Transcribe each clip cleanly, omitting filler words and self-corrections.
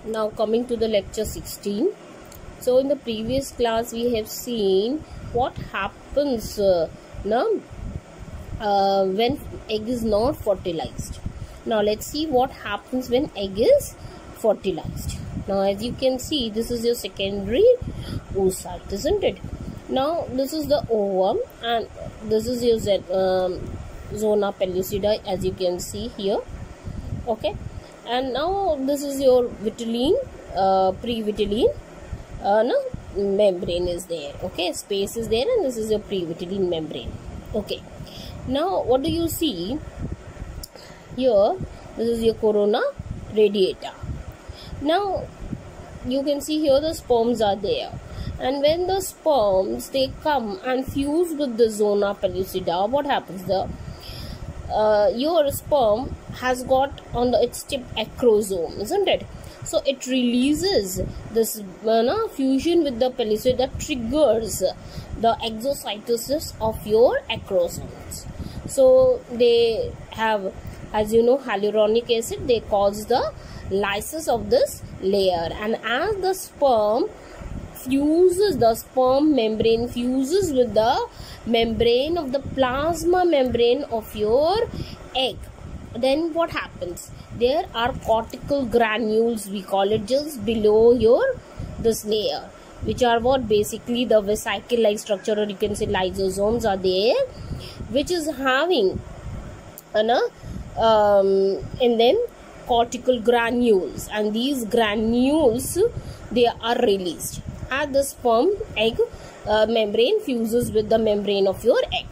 Now coming to the lecture 16. So in the previous class we have seen what happens when egg is not fertilized. Now let's see what happens when egg is fertilized. Now as you can see, this is your secondary oocyte, isn't it? Now this is the ovum and this is your zona pellucida, as you can see here. Okay, and now this is your vitelline, pre-vitelline membrane is there. Okay, space is there, and this is your pre-vitelline membrane. Okay, now what do you see here? This is your corona radiata. Now you can see here the sperms are there, and when the sperms they come and fuse with the zona pellucida, what happens? Your sperm has got on its tip acrosome, isn't it? So it releases this fusion with the pellucida that triggers the exocytosis of your acrosomes. So they have, as you know, hyaluronic acid. They cause the lysis of this layer, and as the sperm fuses, the sperm membrane fuses with the membrane of the plasma membrane of your egg, then what happens? There are cortical granules, we call it, just below this layer, which are what? Basically the vesicle like structure, or you can say lysosomes are there, which is having in them cortical granules, and these granules they are released as the sperm egg membrane fuses with the membrane of your egg,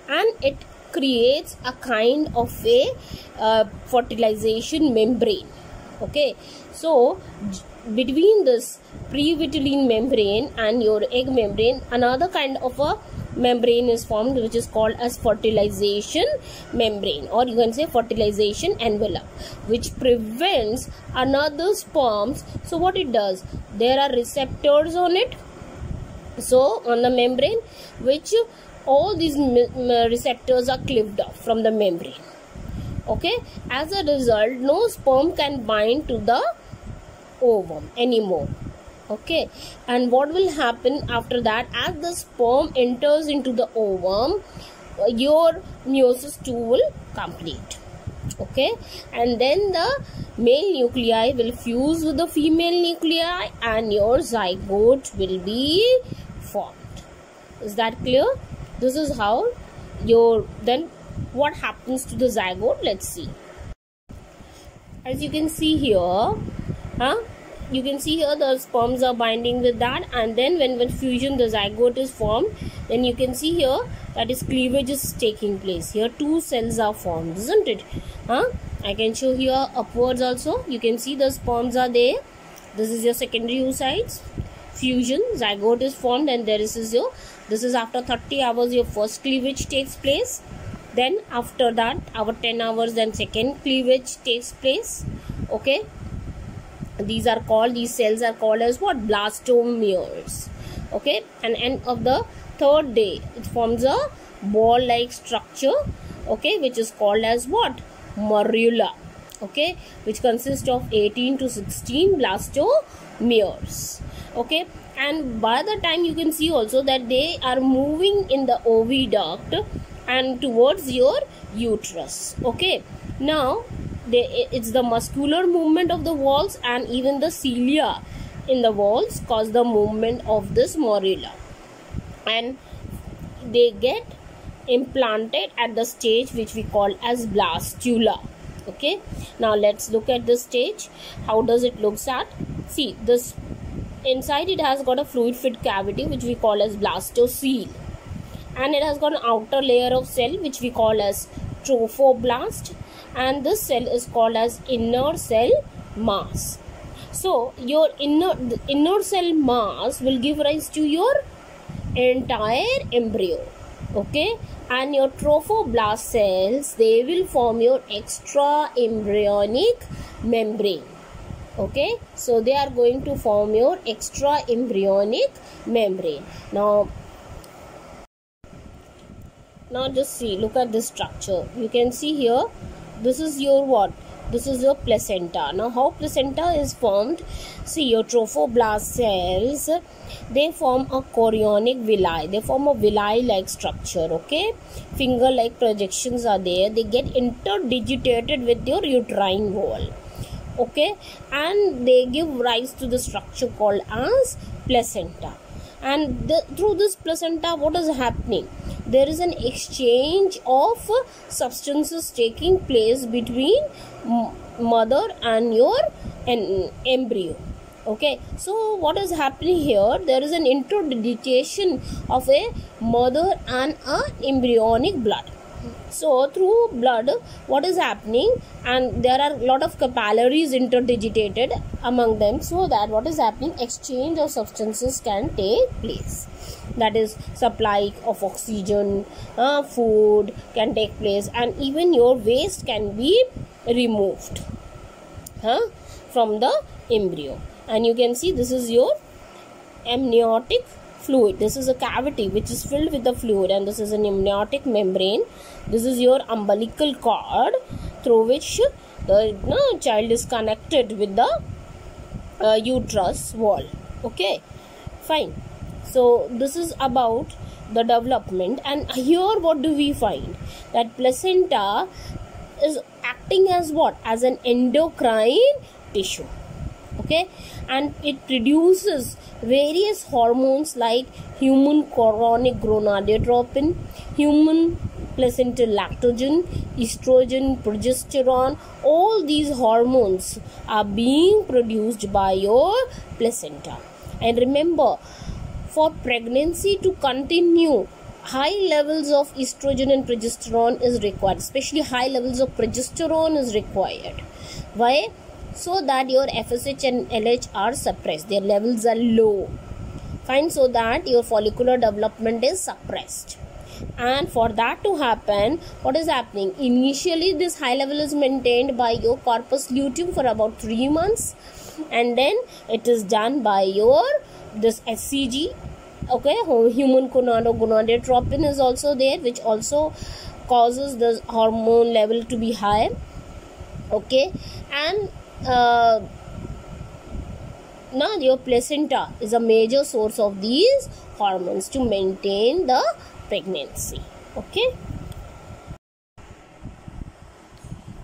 and it creates a kind of a fertilization membrane. Okay, so between this pre-vitelline membrane and your egg membrane, another kind of a membrane is formed, which is called as fertilization membrane, or you can say fertilization envelope, which prevents another sperms. So what it does, there are receptors on it, so on the membrane, which all these receptors are cleaved off from the membrane. Okay, as a result, no sperm can bind to the ovum anymore. Okay, and what will happen after that? As the sperm enters into the ovum, your meiosis II will complete. Okay, and then the male nuclei will fuse with the female nuclei, and your zygote will be formed. Is that clear? This is how then what happens to the zygote? Let's see. As you can see here, you can see here the sperms are binding with that, and then when fusion the zygote is formed, then you can see here that is cleavage is taking place. Here two cells are formed, isn't it? I can show here upwards also. You can see the sperms are there. This is your secondary oocytes. Fusion, zygote is formed, and this is after 30 hours your first cleavage takes place. Then after that, our 10 hours, then second cleavage takes place. Okay, these cells are called as what? Blastomeres. Okay, and end of the third day it forms a ball like structure, okay, which is called as what? Morula. Okay, which consists of 18 to 16 blastomeres. Okay, and by the time you can see also that they are moving in the oviduct and towards your uterus. Okay, now it's the muscular movement of the walls, and even the cilia in the walls cause the movement of this morula, and they get implanted at the stage which we call as blastula. Okay, now let's look at this stage. How does it looks at? See, this inside it has got a fluid filled cavity which we call as blastocele, and it has got an outer layer of cell which we call as trophoblast, and this cell is called as inner cell mass. So your inner cell mass will give rise to your entire embryo. Okay, and your trophoblast cells, they will form your extra embryonic membrane. Okay, so they are going to form your extra embryonic membrane. Now just see, look at this structure. You can see here, this is your what? This is your placenta. Now how placenta is formed? See, your trophoblast cells, they form a chorionic villi. They form a villi like structure. Okay, finger like projections are there. They get interdigitated with your uterine wall. Okay, and they give rise to the structure called as placenta. And through this placenta, what is happening? There is an exchange of substances taking place between mother and your embryo. Okay, so what is happening here? There is an interdigitation of a mother and a embryonic blood. So through blood, what is happening? And there are a lot of capillaries interdigitated among them, so that what is happening? Exchange of substances can take place. That is, supply of oxygen, food can take place, and even your waste can be removed from the embryo. And you can see this is your amniotic fluid. This is a cavity which is filled with the fluid, and this is an amniotic membrane. This is your umbilical cord through which the child is connected with the uterus wall. Okay, fine. So this is about the development, and here what do we find? That placenta is acting as what? As an endocrine tissue. Okay, and it produces various hormones like human chorionic gonadotropin, human placental lactogen, estrogen, progesterone. All these hormones are being produced by your placenta. And remember, for pregnancy to continue, high levels of estrogen and progesterone is required. Especially high levels of progesterone is required. Why? So that your FSH and LH are suppressed. Their levels are low. Fine, so that your follicular development is suppressed. And for that to happen, what is happening? Initially, this high level is maintained by your corpus luteum for about 3 months, and then it is done by your this HCG. Okay, human gonadotropin is also there, which also causes the hormone level to be high. Okay, and now your placenta is a major source of these hormones to maintain the pregnancy. Okay,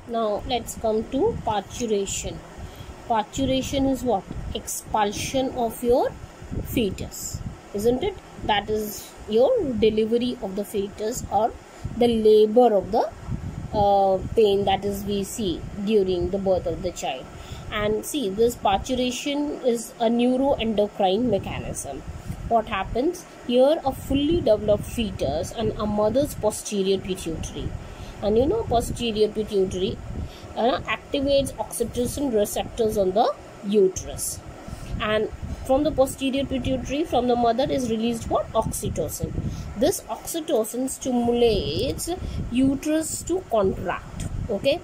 now let's come to parturition. Parturition is what? Expulsion of your fetus, isn't it? That is your delivery of the fetus, or the labor of the pain that is we see during the birth of the child. And see, this parturition is a neuroendocrine mechanism. What happens here? A fully developed fetus and a mother's posterior pituitary, and you know, posterior pituitary activates oxytocin receptors on the uterus, and from the posterior pituitary, from the mother, is released what? Oxytocin. This oxytocin stimulates uterus to contract. Okay,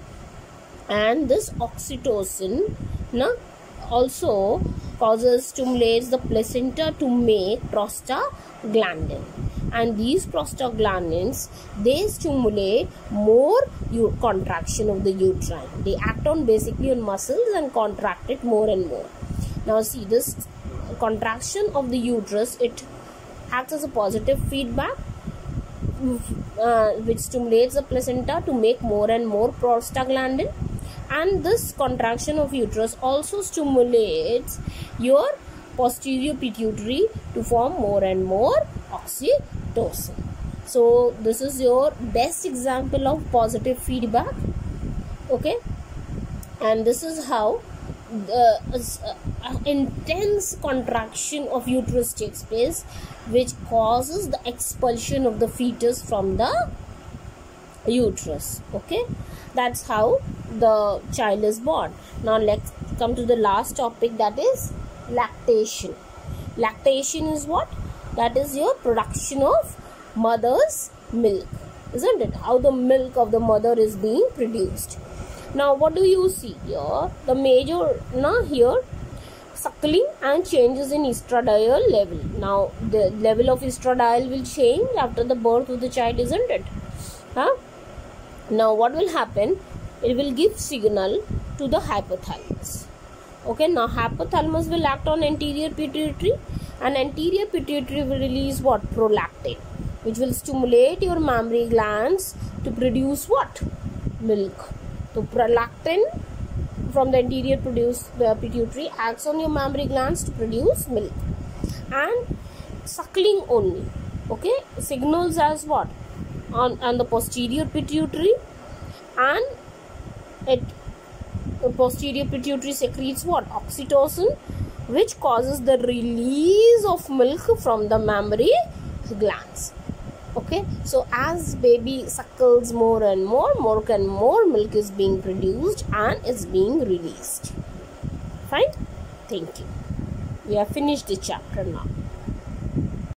and this oxytocin also stimulates the placenta to make prostaglandin, and these prostaglandins, they stimulate more contraction of the uterine. They act on basically on muscles and contract it more and more. Now see, this contraction of the uterus, it acts as a positive feedback which stimulates the placenta to make more and more prostaglandin, and this contraction of uterus also stimulates your posterior pituitary to form more and more oxytocin. So this is your best example of positive feedback. Okay, and this is how the intense contraction of uterus takes place, which causes the expulsion of the fetus from the uterus. Okay, that's how the child is born. Now let's come to the last topic, that is lactation. Lactation is what? That is your production of mother's milk, isn't it? How the milk of the mother is being produced. Now what do you see here? The major here, suckling and changes in estradiol level. Now the level of estradiol will change after the birth of the child, isn't it? Now what will happen? it will give signal to the hypothalamus. Okay, now hypothalamus will act on anterior pituitary, and anterior pituitary will release what? Prolactin, which will stimulate your mammary glands to produce what? Milk. So prolactin from the anterior pituitary acts on your mammary glands to produce milk. And suckling only, okay, signals as what? On the posterior pituitary, and the posterior pituitary secretes what? Oxytocin, which causes the release of milk from the mammary glands. Okay, so as baby suckles more and more milk is being produced and is being released. Fine. Thank you. We have finished the chapter now.